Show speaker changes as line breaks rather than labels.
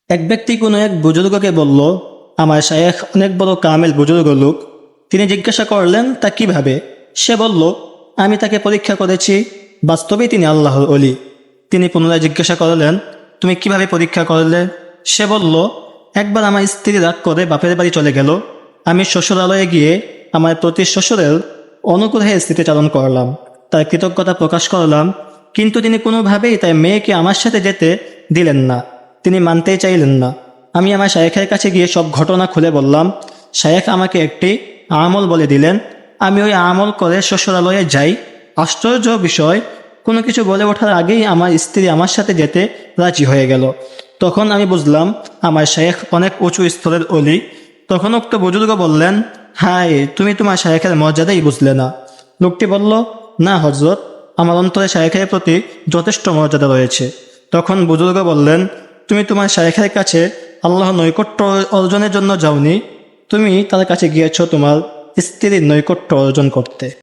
এক ব্যক্তি কোনো এক বুজুর্গকে বলল, আমার শায়েখ অনেক বড় কামেল বুজুর্গ লোক। তিনি জিজ্ঞাসা করলেন তা কিভাবে। সে বলল, আমি তাকে পরীক্ষা করেছি, বাস্তবেই তিনি আল্লাহর অলি। তিনি পুনরায় জিজ্ঞাসা করলেন, তুমি কিভাবে পরীক্ষা করলে। সে বলল, একবার আমার স্ত্রী রাগ করে বাপের বাড়ি চলে গেল। আমি শ্বশুরালয়ে গিয়ে আমার প্রতি শ্বশুরের অনুগ্রহে স্মৃতিচারণ করলাম, তার কৃতজ্ঞতা প্রকাশ করলাম, কিন্তু তিনি কোনোভাবেই তার মেয়েকে আমার সাথে যেতে দিলেন না। তিনি মানতেই চাইলেন না। আমি আমার শায়েখের কাছে গিয়ে সব ঘটনা খুলে বললাম। শায়েখ আমাকে একটি আমল বলে দিলেন। আমি ওই আমল করে শ্বশুরালয়ে যাই। আশ্চর্য বিষয়, কোনো কিছু বলে ওঠার আগেই আমার স্ত্রী আমার সাথে যেতে রাজি হয়ে গেল। তখন আমি বুঝলাম আমার শায়েখ অনেক উঁচু স্তরের অলি। তখন উক্ত বুজুর্গ বললেন, হায়, তুমি তোমার শায়েখের মর্যাদাই বুঝলে না। লোকটি বলল, না হযরত, আমার অন্তরে শায়েখের প্রতি যথেষ্ট মর্যাদা রয়েছে। তখন বুজুর্গ বললেন, তুমি তোমার শায়েখের কাছে আল্লাহ নৈকট্য অর্জনের জন্য যাওনি, তুমি তার কাছে গিয়েছ তোমার স্ত্রীর নৈকট্য অর্জন করতে।